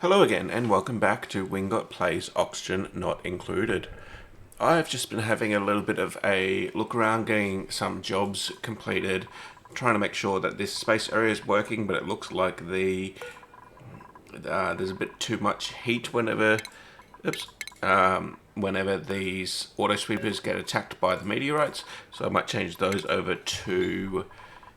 Hello again and welcome back to Wingot Plays Oxygen Not Included. I've just been having a little bit of a look around, getting some jobs completed, trying to make sure that this space area is working, but it looks like there's a bit too much heat whenever these auto sweepers get attacked by the meteorites, so I might change those over to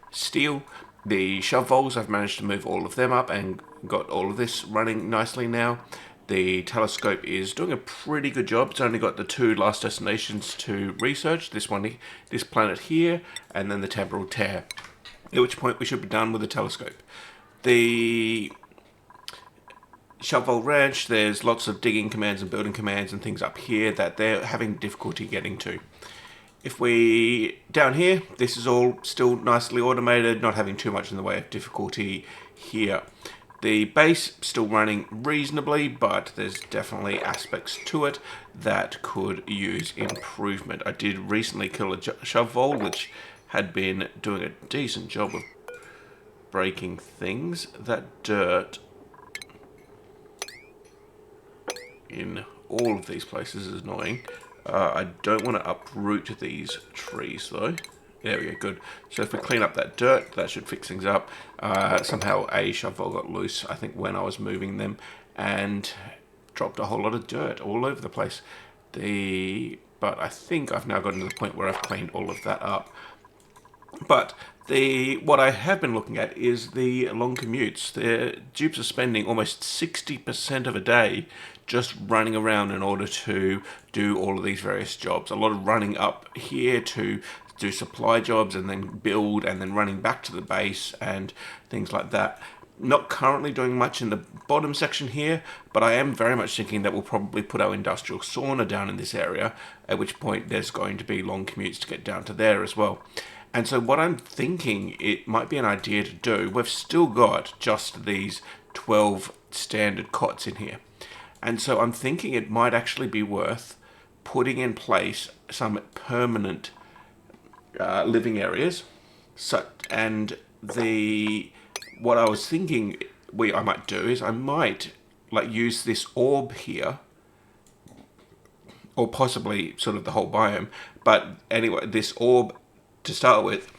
steel. The shove voles, I've managed to move all of them up and got all of this running nicely now. The telescope is doing a pretty good job. It's only got the two last destinations to research, this planet here, and then the temporal tear, at which point we should be done with the telescope. The Shove Vole Ranch, there's lots of digging commands and building commands and things up here that they're having difficulty getting to. If we, down here, this is all still nicely automated, not having too much in the way of difficulty here. The base still running reasonably, but there's definitely aspects to it that could use improvement. I did recently kill a shove vole, which had been doing a decent job of breaking things. That dirt in all of these places is annoying. I don't want to uproot these trees though. There we go, good. So if we clean up that dirt, that should fix things up. Somehow a shovel got loose, I think, when I was moving them, and dropped a whole lot of dirt all over the place. But I think I've now gotten to the point where I've cleaned all of that up. But what I have been looking at is the long commutes. The dupes are spending almost 60% of a day just running around in order to do all of these various jobs. A lot of running up here to do supply jobs and then build and then running back to the base and things like that. Not currently doing much in the bottom section here, but I am very much thinking that we'll probably put our industrial sauna down in this area, at which point there's going to be long commutes to get down to there as well. And so what I'm thinking it might be an idea to do, we've still got just these 12 standard cots in here. And so I'm thinking it might actually be worth putting in place some permanent living areas. What I was thinking I might do is I might use this orb here, or possibly sort of the whole biome. But anyway, this orb to start with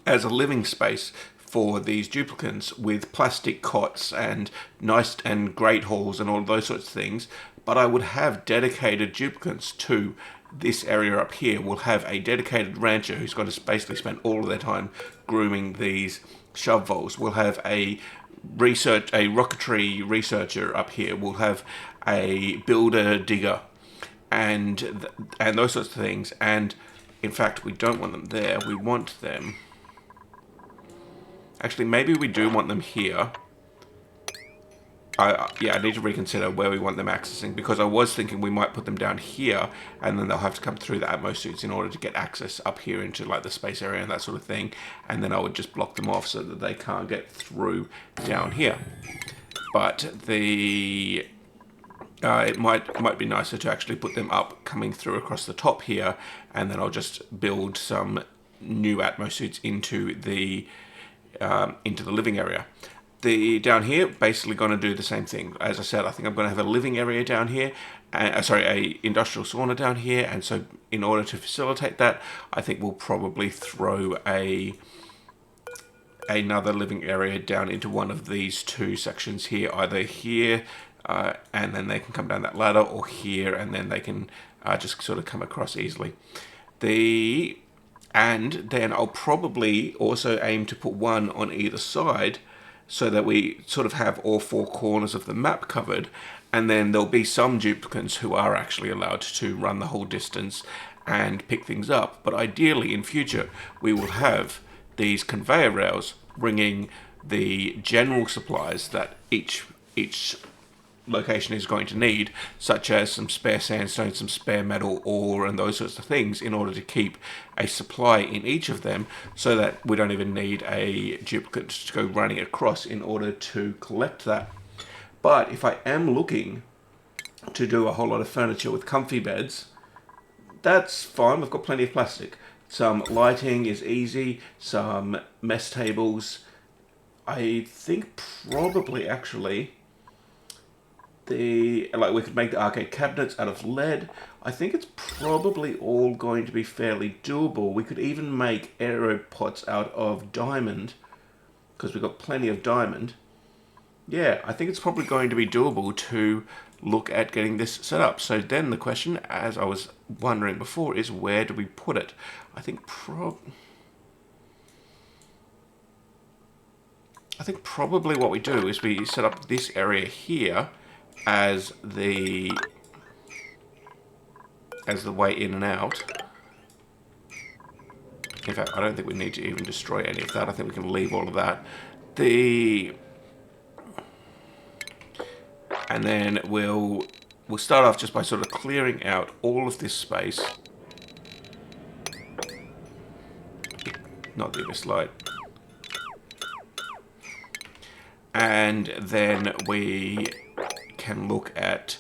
as a living space for these duplicants with plastic cots and nice and great halls and all those sorts of things. But I would have dedicated duplicants to this area up here. We'll have a dedicated rancher who's going to basically spend all of their time grooming these shove voles. We'll have a rocketry researcher up here. We'll have a builder digger and those sorts of things. And in fact, we don't want them there. We want them... Actually, maybe we do want them here. I need to reconsider where we want them accessing, because I was thinking we might put them down here, and then they'll have to come through the Atmos suits in order to get access up here into the space area and that sort of thing, and then I would just block them off so that they can't get through down here. But it might be nicer to actually put them up coming through across the top here, and then I'll just build some new Atmos suits into the living area. Down here, basically going to do the same thing. As I said, I think I'm going to have a living area down here, a industrial sauna down here, and so in order to facilitate that, I think we'll probably throw another living area down into one of these two sections here, either here, and then they can come down that ladder, or here, and then they can just sort of come across easily. And then I'll probably also aim to put one on either side, so that we sort of have all four corners of the map covered, and then there'll be some duplicants who are actually allowed to run the whole distance and pick things up. But ideally, in future, we will have these conveyor rails bringing the general supplies that each location is going to need, such as some spare sandstone, some spare metal ore, and those sorts of things, in order to keep a supply in each of them, so that we don't even need a duplicate to go running across in order to collect that. But if I am looking to do a whole lot of furniture with comfy beds, that's fine. We've got plenty of plastic. Some lighting is easy, some mess tables. I think probably actually like we could make the arcade cabinets out of lead. I think it's probably all going to be fairly doable. We could even make aero pots out of diamond, because we've got plenty of diamond. Yeah, I think it's probably going to be doable to look at getting this set up. So then the question, as I was wondering before, is where do we put it? I think probably what we do is we set up this area here as the way in and out. In fact, I don't think we need to even destroy any of that. I think we can leave all of that. And then we'll start off just by sort of clearing out all of this space. Not the abyss light. And then we can look at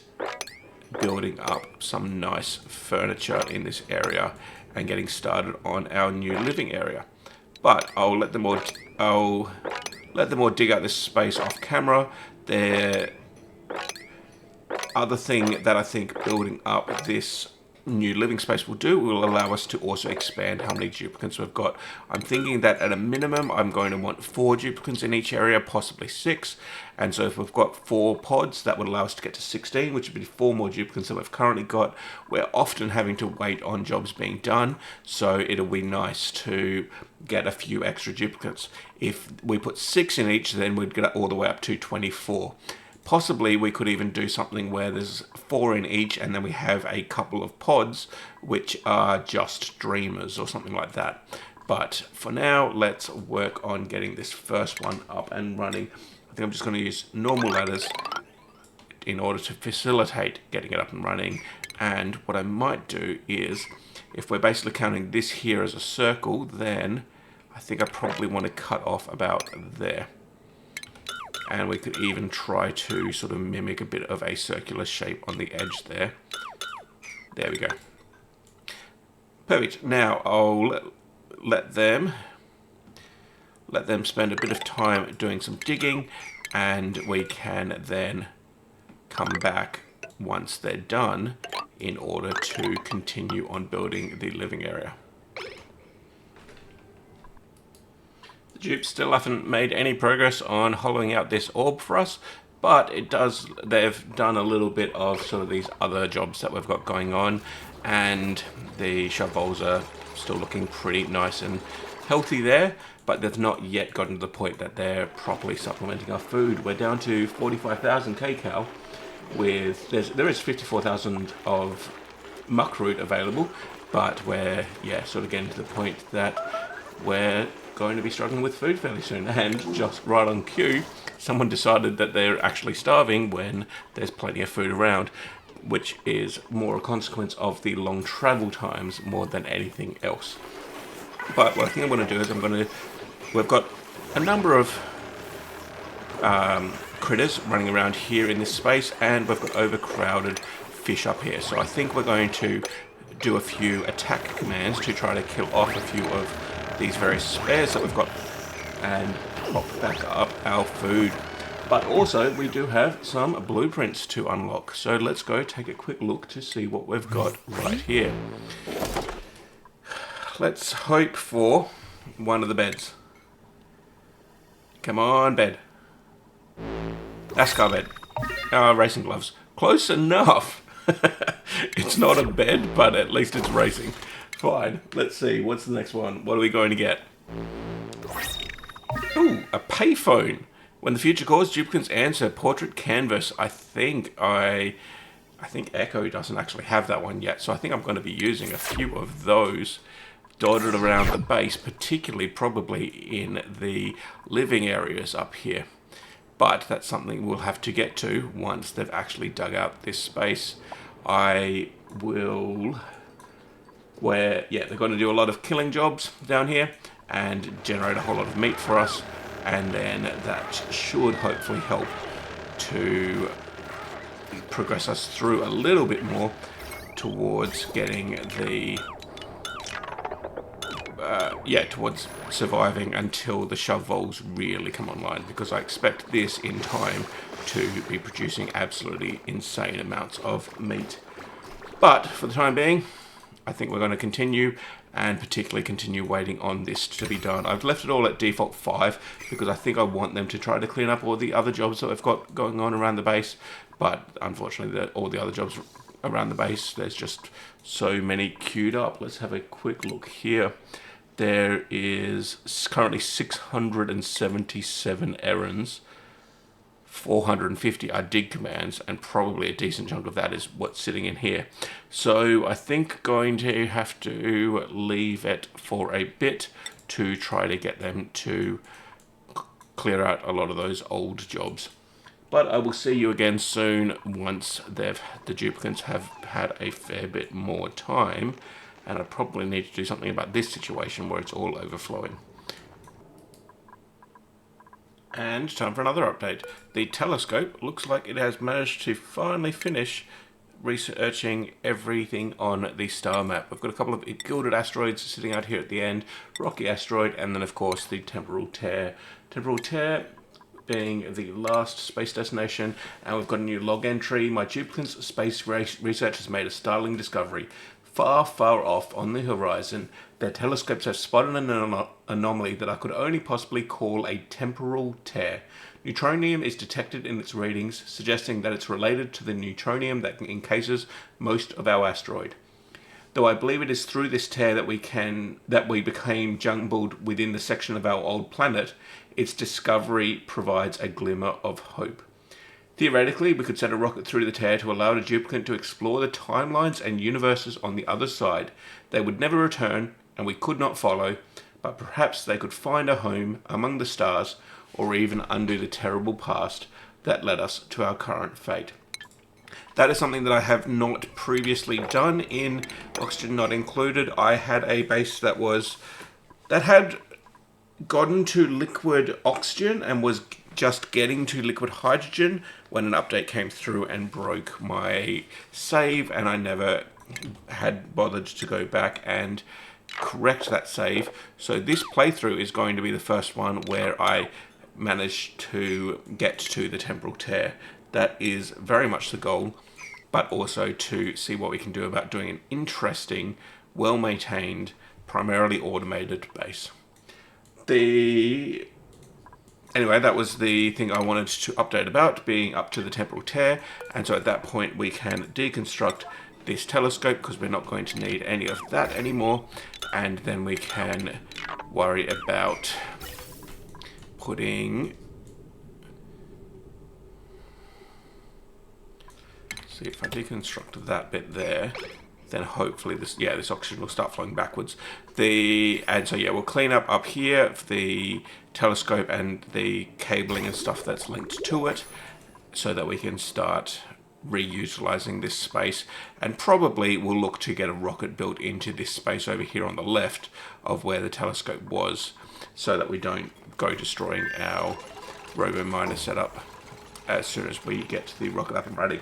building up some nice furniture in this area and getting started on our new living area. But I'll let them all dig out this space off camera. The other thing that I think building up this new living space will allow us to also expand how many duplicates we've got. I'm thinking that at a minimum I'm going to want 4 duplicates in each area, possibly 6, and so if we've got 4 pods that would allow us to get to 16, which would be 4 more duplicates than we've currently got. We're often having to wait on jobs being done, so it'll be nice to get a few extra duplicates. If we put 6 in each, then we'd get all the way up to 24. Possibly we could even do something where there's 4 in each and then we have a couple of pods which are just dreamers or something like that. But for now, let's work on getting this first one up and running. I think I'm just going to use normal ladders in order to facilitate getting it up and running. And what I might do is, if we're basically counting this here as a circle, then I think I probably want to cut off about there. And we could even try to sort of mimic a bit of a circular shape on the edge there. There we go. Perfect. Now I'll let them spend a bit of time doing some digging, and we can then come back once they're done in order to continue on building the living area. The dupes still haven't made any progress on hollowing out this orb for us, but they've done a little bit of sort of these other jobs that we've got going on, and the shovels are still looking pretty nice and healthy there, but they've not yet gotten to the point that they're properly supplementing our food. We're down to 45,000 kcal with, there is 54,000 of muckroot available, but we're sort of getting to the point that we're going to be struggling with food fairly soon. And just right on cue, someone decided that they're actually starving when there's plenty of food around, which is more a consequence of the long travel times more than anything else. But what I think I'm going to do is we've got a number of critters running around here in this space, and we've got overcrowded fish up here. So I think we're going to do a few attack commands to try to kill off a few of these various spares that we've got and pop back up our food. But also we do have some blueprints to unlock, so let's go take a quick look to see what we've got right here. Let's hope for one of the beds. Come on, bed. NASCAR bed. Racing gloves. Close enough. It's not a bed, but at least it's racing. Fine. Let's see. What's the next one? What are we going to get? Ooh, a payphone. When the future calls, duplicants answer. Portrait canvas. I think Echo doesn't actually have that one yet, so I think I'm going to be using a few of those dotted around the base, particularly probably in the living areas up here. But that's something we'll have to get to once they've actually dug out this space. They're going to do a lot of killing jobs down here and generate a whole lot of meat for us, and then that should hopefully help to progress us through a little bit more towards getting the towards surviving until the shove voles really come online, because I expect this in time to be producing absolutely insane amounts of meat. But for the time being, I think we're going to continue, and particularly continue waiting on this to be done. I've left it all at default 5 because I think I want them to try to clean up all the other jobs that I've got going on around the base. But unfortunately, all the other jobs around the base, there's just so many queued up. Let's have a quick look here. There is currently 677 errands. 450 are dig commands, and probably a decent chunk of that is what's sitting in here. So I think going to have to leave it for a bit to try to get them to clear out a lot of those old jobs. But I will see you again soon once the duplicants have had a fair bit more time, and I probably need to do something about this situation where it's all overflowing. And time for another update. The telescope looks like it has managed to finally finish researching everything on the star map. We've got a couple of gilded asteroids sitting out here at the end, rocky asteroid, and then of course the temporal tear. Temporal tear being the last space destination, and we've got a new log entry. My duplicants space research has made a startling discovery. Far, far off on the horizon, their telescopes have spotted an anomaly that I could only possibly call a temporal tear. Neutronium is detected in its readings, suggesting that it's related to the neutronium that encases most of our asteroid. Though I believe it is through this tear that we became jumbled within the section of our old planet, its discovery provides a glimmer of hope. Theoretically, we could send a rocket through the tear to allow the duplicant to explore the timelines and universes on the other side. They would never return, and we could not follow, but perhaps they could find a home among the stars, or even undo the terrible past that led us to our current fate. That is something that I have not previously done in Oxygen Not Included. I had a base that had gotten to liquid oxygen and was just getting to liquid hydrogen when an update came through and broke my save, and I never had bothered to go back and correct that save. So this playthrough is going to be the first one where I managed to get to the temporal tear. That is very much the goal, but also to see what we can do about doing an interesting, well-maintained, primarily automated base. Anyway, that was the thing I wanted to update about, being up to the temporal tear, and so at that point we can deconstruct this telescope because we're not going to need any of that anymore, and then we can worry about putting... See, if I deconstruct that bit there, then hopefully this oxygen will start flowing backwards. We'll clean up here the telescope and the cabling and stuff that's linked to it, so that we can start reutilizing this space, and probably we'll look to get a rocket built into this space over here on the left of where the telescope was, so that we don't go destroying our robo-miner setup as soon as we get the rocket up and running.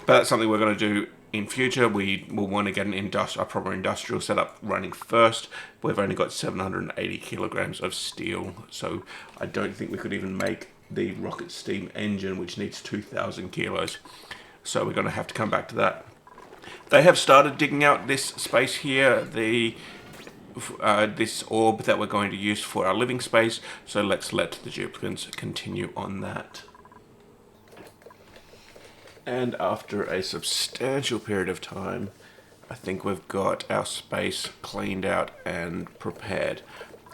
But that's something we're going to do in future. We will want to get a proper industrial setup running first. We've only got 780 kilograms of steel, so I don't think we could even make the rocket steam engine, which needs 2,000 kilos. So we're going to have to come back to that. They have started digging out this space here, this orb that we're going to use for our living space. So let's let the duplicants continue on that. And after a substantial period of time, I think we've got our space cleaned out and prepared.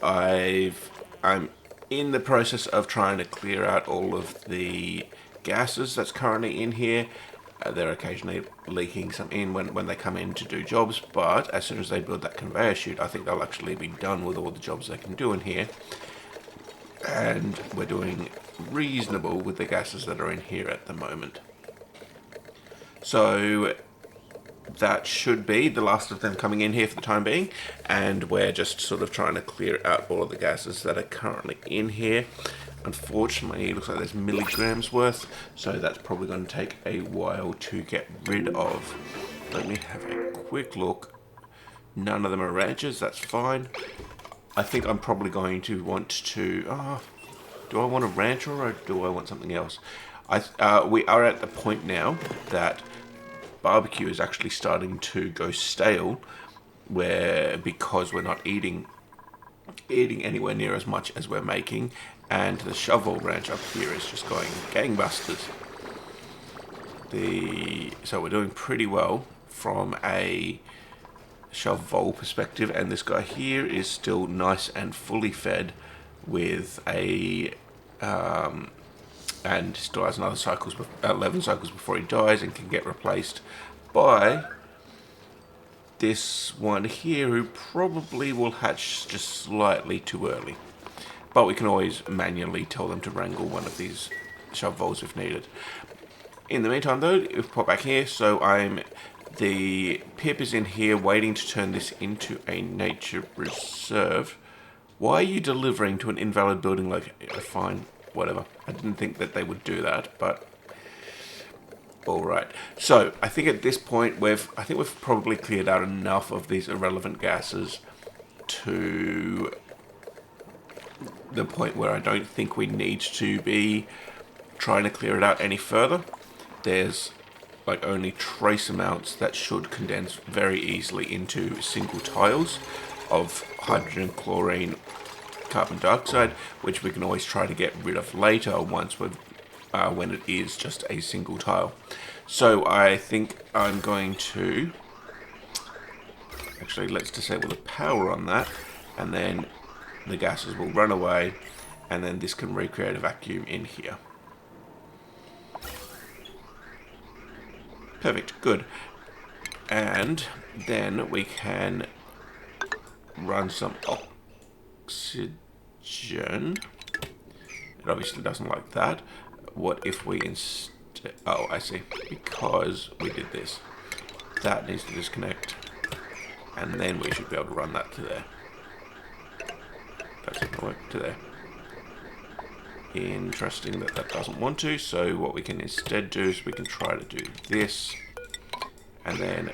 I'm in the process of trying to clear out all of the gases that's currently in here. They're occasionally leaking some in when they come in to do jobs, but as soon as they build that conveyor chute, I think they'll actually be done with all the jobs they can do in here. And we're doing reasonable with the gases that are in here at the moment. So that should be the last of them coming in here for the time being, and we're just sort of trying to clear out all of the gases that are currently in here. Unfortunately, it looks like there's milligrams worth, so that's probably going to take a while to get rid of. Let me have a quick look. None of them are ranches, that's fine. I think I'm probably going to want to... do I want a rancher or do I want something else? We are at the point now that barbecue is actually starting to go stale, where because we're not eating anywhere near as much as we're making, and the shovel ranch up here is just going gangbusters. So we're doing pretty well from a Vole perspective, and this guy here is still nice and fully fed with a and still has another 11 cycles before he dies, and can get replaced by this one here, who probably will hatch just slightly too early. But we can always manually tell them to wrangle one of these Voles if needed. In the meantime though, if we pop back here, so the pip is in here waiting to turn this into a nature reserve. Why are you delivering to an invalid building location? Fine, whatever. I didn't think that they would do that, but alright. So, I think at this point we've probably cleared out enough of these irrelevant gases to the point where I don't think we need to be trying to clear it out any further. There's like only trace amounts that should condense very easily into single tiles of hydrogen, chlorine, carbon dioxide, which we can always try to get rid of later once we've when it is just a single tile. So I think I'm going to actually, let's disable the power on that, and then the gases will run away, and then this can recreate a vacuum in here. Perfect, good. And then we can run some oxygen. It obviously doesn't like that. What if we instead... Oh, I see. Because we did this. That needs to disconnect. And then we should be able to run that to there. That's going to work to there. Interesting that that doesn't want to, so what we can instead do is we can try to do this, and then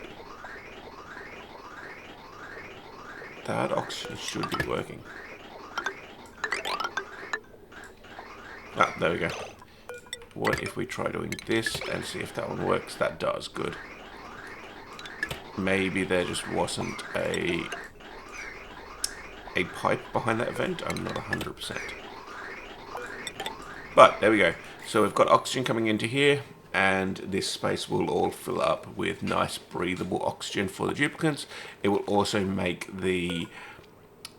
that oxygen should be working. Ah, there we go. What if we try doing this and see if that one works? That does, good. Maybe there just wasn't a pipe behind that vent, I'm not 100%. But there we go. So we've got oxygen coming into here, and this space will all fill up with nice breathable oxygen for the duplicants. It will also make the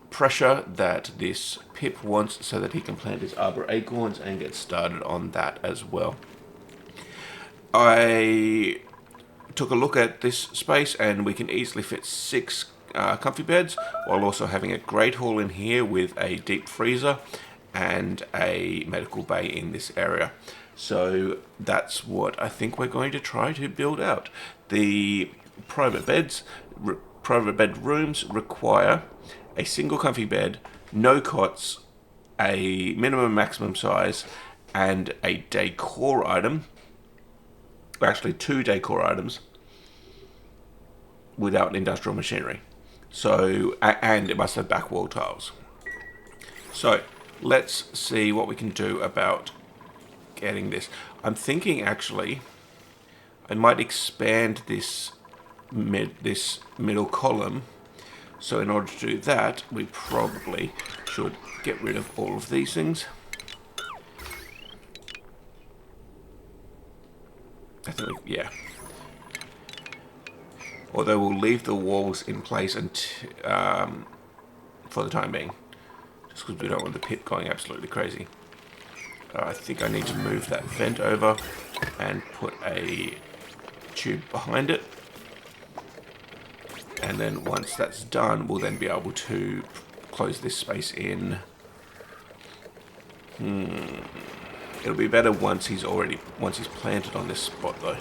pressure that this pip wants so that he can plant his arbor acorns and get started on that as well. I took a look at this space, and we can easily fit 6 comfy beds, while also having a great hall in here with a deep freezer and a medical bay in this area. So that's what I think we're going to try to build out. The private bedrooms require a single comfy bed, no cots, a minimum maximum size, and a decor item. Actually, 2 decor items without industrial machinery. So, and it must have back wall tiles. So let's see what we can do about getting this. I'm thinking actually I might expand this middle column. So in order to do that, we probably should get rid of all of these things. I think, yeah. Although we'll leave the walls in place for the time being, just because we don't want the pit going absolutely crazy. I think I need to move that vent over and put a tube behind it. And then once that's done, we'll then be able to close this space in. It'll be better once he's planted on this spot though.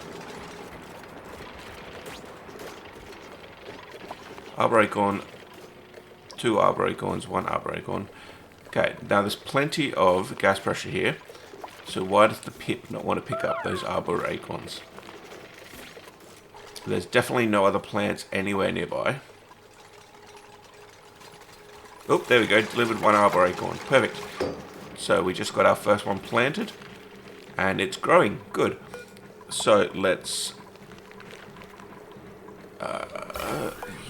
Arbor acorn, 2 arbor acorns, 1 arbor acorn. Okay, now there's plenty of gas pressure here. So why does the pip not want to pick up those arbor acorns? There's definitely no other plants anywhere nearby. Oh, there we go, delivered 1 arbor acorn. Perfect. So we just got our first one planted. And it's growing. Good. So let's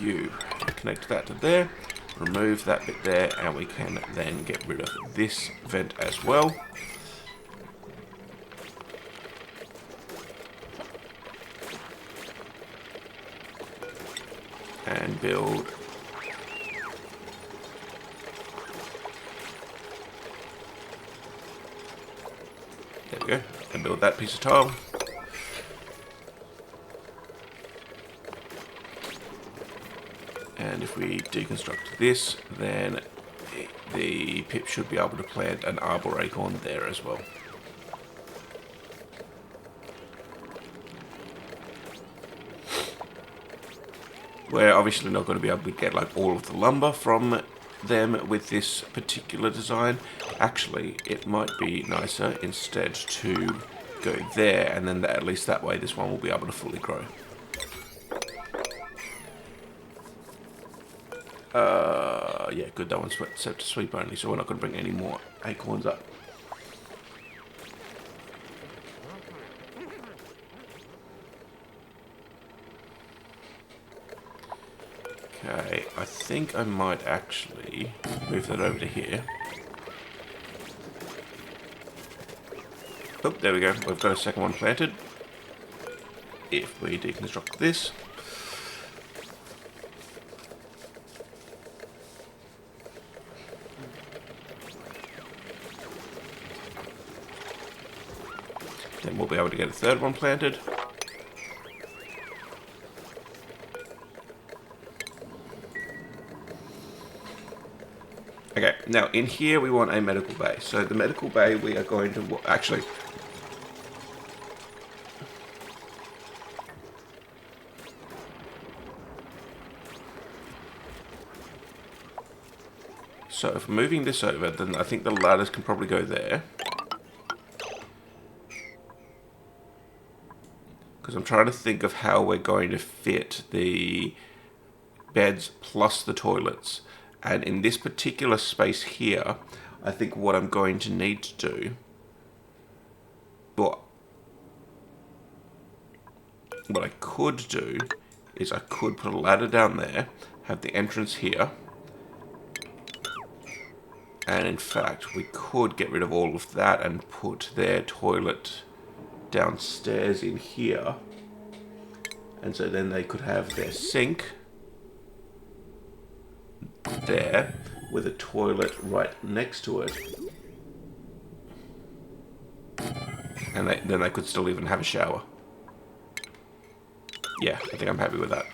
you connect that to there, remove that bit there, and we can then get rid of this vent as well. And build there we go, and build that piece of tile. And if we deconstruct this, then the pip should be able to plant an arbor acorn there as well. We're obviously not going to be able to get like all of the lumber from them with this particular design. Actually, it might be nicer instead to go there, and then at least that way this one will be able to fully grow. Yeah, good, that one's set to sweep only, so we're not going to bring any more acorns up. Okay, I think I might actually move that over to here. Oh, there we go. We've got a second one planted. If we deconstruct this. Then we'll be able to get a third one planted. Okay, now in here we want a medical bay. So the medical bay we are going to actually. So if we're moving this over, then I think the ladders can probably go there. Because I'm trying to think of how we're going to fit the beds plus the toilets. And in this particular space here, I think what I'm going to need to do, well, what I could do is I could put a ladder down there, have the entrance here, and in fact we could get rid of all of that and put their toilet downstairs in here, and so then they could have their sink there with a toilet right next to it, and then they could still even have a shower. Yeah, I think I'm happy with that.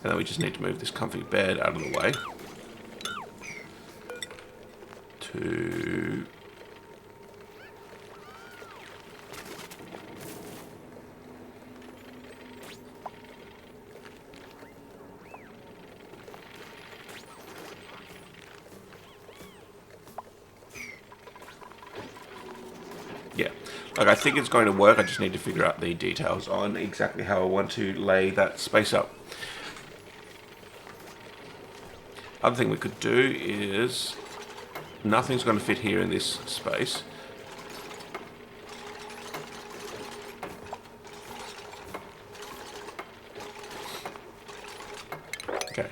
And then we just need to move this comfy bed out of the way to yeah, like I think it's going to work. I just need to figure out the details on exactly how I want to lay that space up. Other thing we could do is nothing's going to fit here in this space. Okay,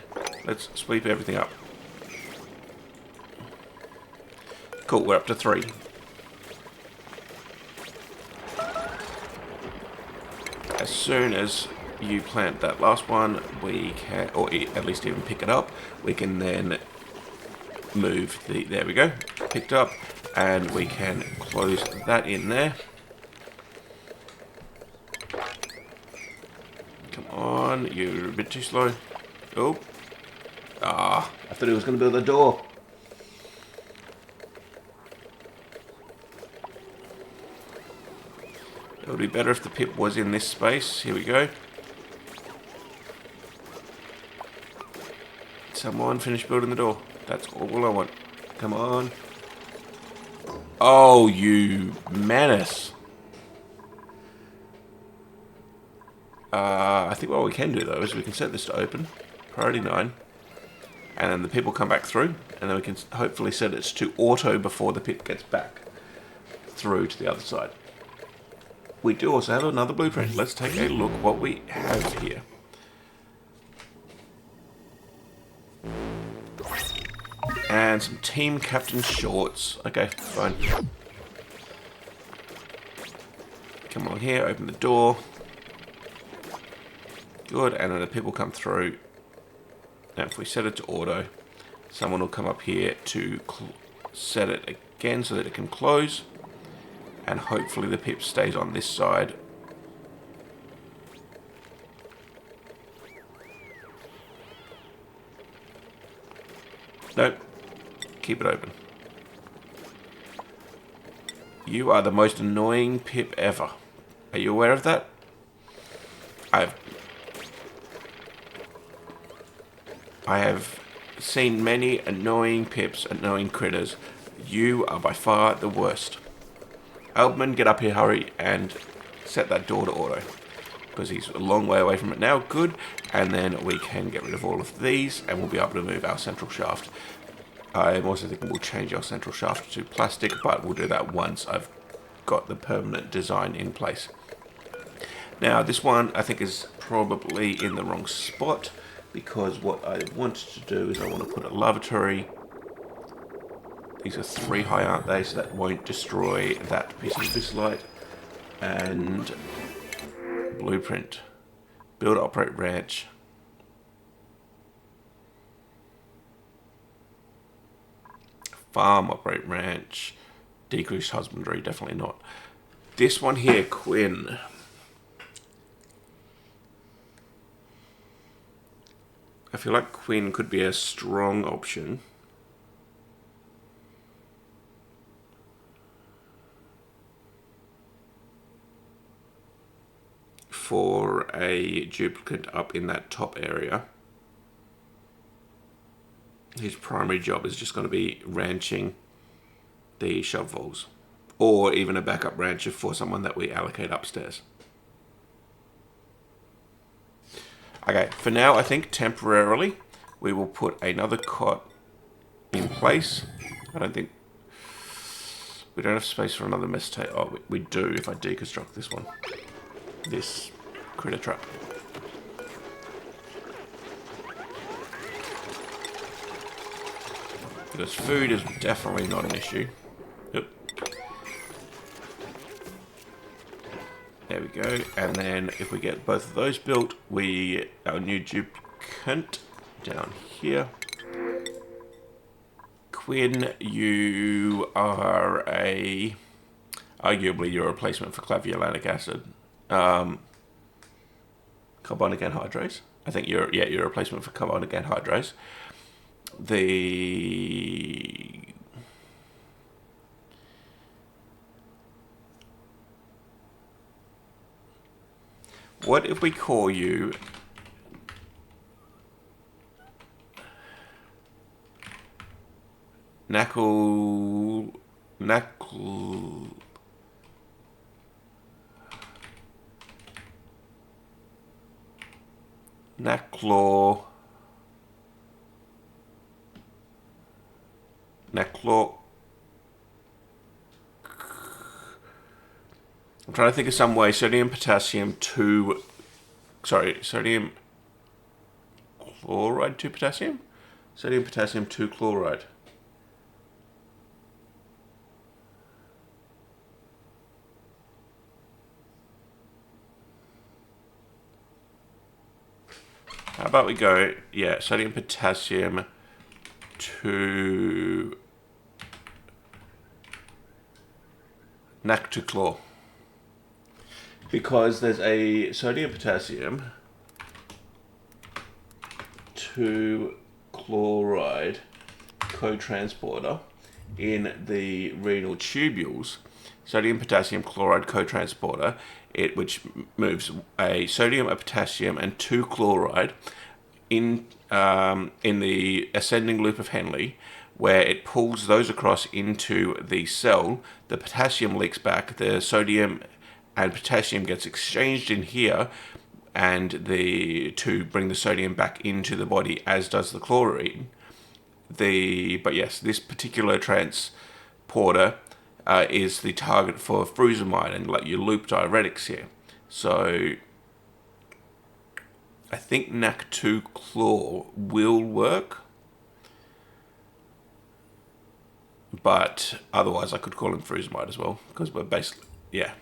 let's sweep everything up. Cool, we're up to 3. As soon as you plant that last one, we can, or at least even pick it up, we can then move the, there we go, picked up, and we can close that in there. Come on, you're a bit too slow. Oh, I thought he was going to build a door. It would be better if the pip was in this space. Here we go. Someone finish building the door. That's all I want. Come on. Oh, you menace. I think what we can do, though, is we can set this to open. Priority 9. And then the pip will come back through. And then we can hopefully set it to auto before the pip gets back. through to the other side. We do also have another blueprint. Let's take a look what we have here. And some team captain shorts. Okay, fine. Come along here, open the door. Good, and then the people come through. Now if we set it to auto, someone will come up here to set it again so that it can close. And hopefully the pip stays on this side. Nope. Keep it open. You are the most annoying pip ever. Are you aware of that? I have seen many annoying pips, annoying critters. You are by far the worst. Albman, get up here, hurry, and set that door to auto. Because he's a long way away from it now. Good. And then we can get rid of all of these, and we'll be able to move our central shaft. I'm also thinking we'll change our central shaft to plastic, but we'll do that once I've got the permanent design in place. Now, this one I think is probably in the wrong spot, because what I want to do is I want to put a lavatory. These are 3 high, aren't they? So that won't destroy that piece of bislight. And blueprint. Build, operate, ranch. Farm, operate, ranch. Decrease husbandry, definitely not. This one here, Quinn. I feel like Quinn could be a strong option. For a duplicate up in that top area. His primary job is just going to be ranching the shove voles, or even a backup rancher for someone that we allocate upstairs. Okay, for now I think temporarily we will put another cot in place. I don't think we don't have space for another mess table. Oh, we do if I deconstruct this one. This critter trap. Because food is definitely not an issue. Yep. There we go. And then if we get both of those built, our new duplicate down here. Quinn, you are arguably your replacement for clavulanic acid. Carbonic anhydrase. I think you're a replacement for carbonic anhydrase. What if we call you Naclo I'm trying to think of some way. Sodium chloride 2 potassium? Sodium potassium 2 chloride. How about we go, sodium potassium 2 nactochlor. Because there's a sodium potassium 2 chloride co-transporter in the renal tubules. Sodium potassium chloride co-transporter, which moves a sodium, a potassium, and 2 chloride in the ascending loop of Henle, where it pulls those across into the cell. The potassium leaks back, the sodium and potassium gets exchanged in here, and to bring the sodium back into the body, as does the chlorine. But yes, this particular transporter is the target for frusemide and like your loop diuretics here. So I think NAC2 Claw will work, but otherwise I could call him frusemide as well, because we're basically, yeah.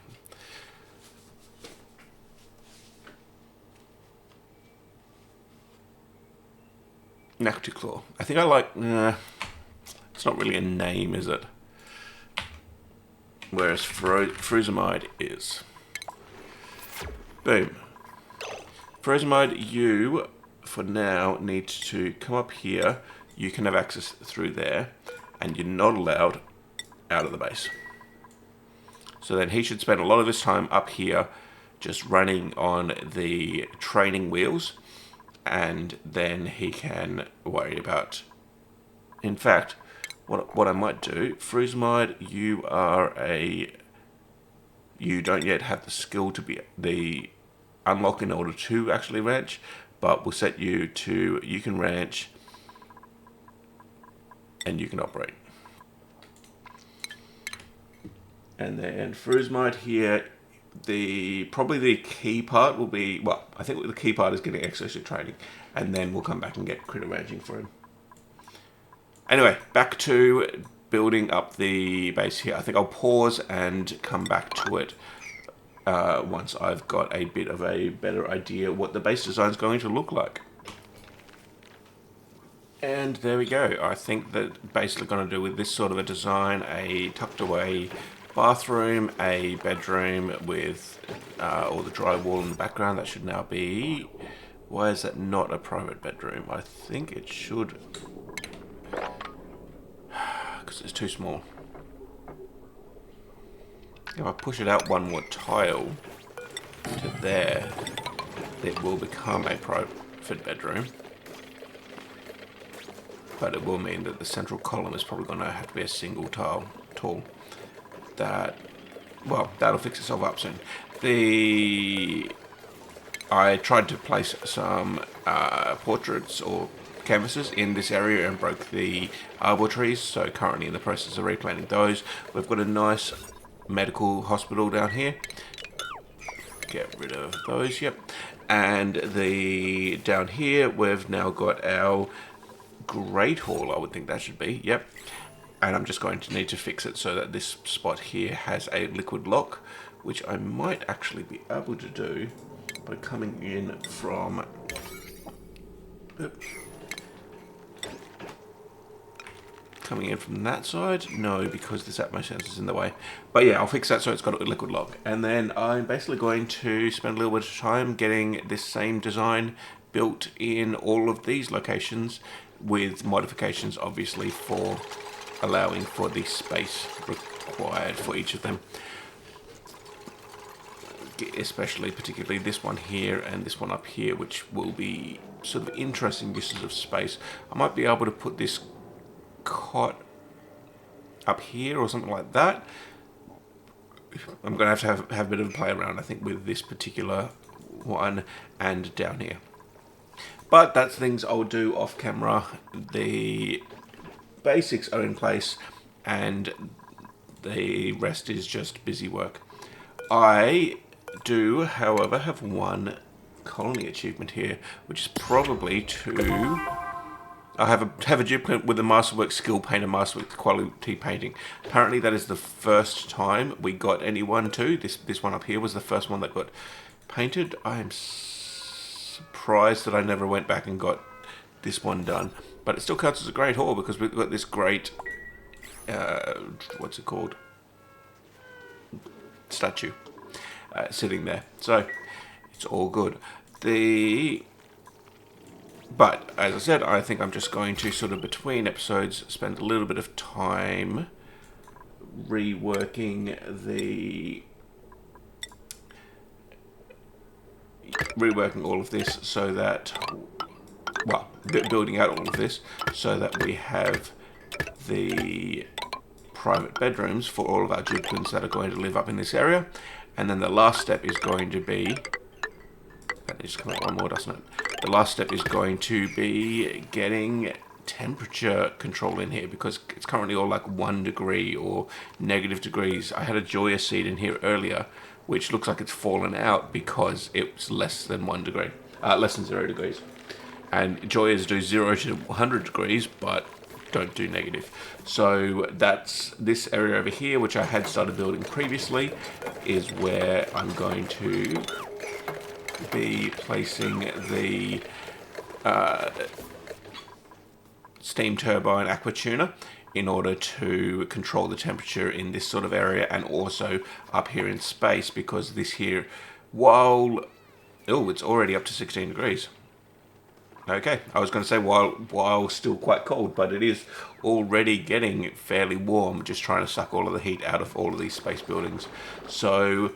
NAC2 Claw. I think I like, it's not really a name, is it? Whereas frusemide is. Boom. Frusemide, you, for now, need to come up here. You can have access through there, and you're not allowed out of the base. So then he should spend a lot of his time up here just running on the training wheels, and then he can worry about... In fact, what I might do, frusemide, you are a... You don't yet have the skill to be the unlock in order to actually ranch, but we'll set you to, you can ranch and you can operate. And then frusemide here, probably the key part will be, well, I think the key part is getting exosuit training, and then we'll come back and get critter ranching for him. Anyway, back to building up the base here. I think I'll pause and come back to it once I've got a bit of a better idea what the base design is going to look like. And there we go. I think that basically going to do with this sort of a design, a tucked away bathroom, a bedroom with all the drywall in the background. That should now be... Why is that not a private bedroom? I think it should... Because it's too small. If I push it out one more tile to there, it will become a private bedroom. But it will mean that the central column is probably going to have to be a single tile tall. Well, that'll fix itself up soon. I tried to place some portraits or canvases in this area and broke the arbor trees, so currently in the process of replanting those. We've got a nice medical hospital down here. Get rid of those, yep. And down here we've now got our Great Hall, I would think that should be, yep. And I'm just going to need to fix it so that this spot here has a liquid lock, which I might actually be able to do by coming in from... Coming in from that side? No, because this Atmo sensor is in the way. But yeah, I'll fix that so it's got a liquid lock. And then I'm basically going to spend a little bit of time getting this same design built in all of these locations, with modifications obviously for allowing for the space required for each of them. Particularly this one here and this one up here, which will be sort of interesting uses of space. I might be able to put this cot up here or something like that. I'm going to have a bit of a play around, I think, with this particular one and down here. But that's things I'll do off camera. The basics are in place and the rest is just busy work. I do, however, have one colony achievement here, which is probably to... I have a duplicate with a Masterworks skill painter, Masterworks quality painting. Apparently that is the first time we got anyone to. This one up here was the first one that got painted. I am surprised that I never went back and got this one done. But it still counts as a great haul because we've got this great... what's it called? Statue sitting there. So it's all good. But, as I said, I think I'm just going to sort of between episodes spend a little bit of time reworking all of this so that, well, building out all of this so that we have the private bedrooms for all of our duplicates that are going to live up in this area. And then the last step is going to be, that needs to come out one more, doesn't it? The last step is going to be getting temperature control in here, because it's currently all like 1 degree or negative degrees. I had a Joya seed in here earlier, which looks like it's fallen out because it's less than 1 degree, less than 0 degrees. And Joyas do 0 to 100 degrees, but don't do negative. So that's this area over here, which I had started building previously, is where I'm going to be placing the steam turbine aqua tuner in order to control the temperature in this sort of area, and also up here in space, because this here, while it's already up to 16 degrees. Okay, I was going to say while still quite cold, but it is already getting fairly warm, just trying to suck all of the heat out of all of these space buildings. So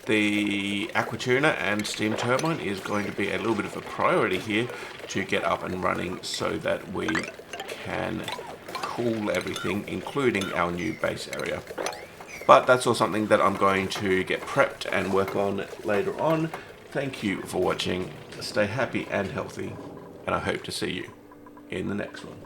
the aqua tuner and steam turbine is going to be a little bit of a priority here to get up and running, so that we can cool everything, including our new base area. But that's all something that I'm going to get prepped and work on later on. Thank you for watching. Stay happy and healthy, and I hope to see you in the next one.